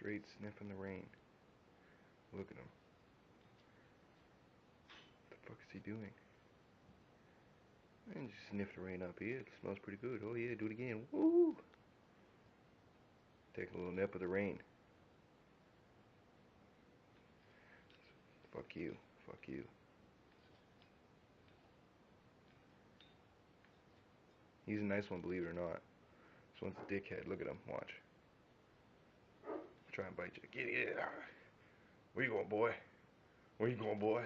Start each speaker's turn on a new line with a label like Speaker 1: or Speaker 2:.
Speaker 1: Straight sniffing the rain. Look at him. What the fuck is he doing? And just sniff the rain up here. It smells pretty good. Oh yeah, do it again. Woo! Take a little nip of the rain. Fuck you. Fuck you. He's a nice one, believe it or not. This one's a dickhead. Look at him. Watch. Try and bite you. Get it. Where you going, boy? Where you going, boy?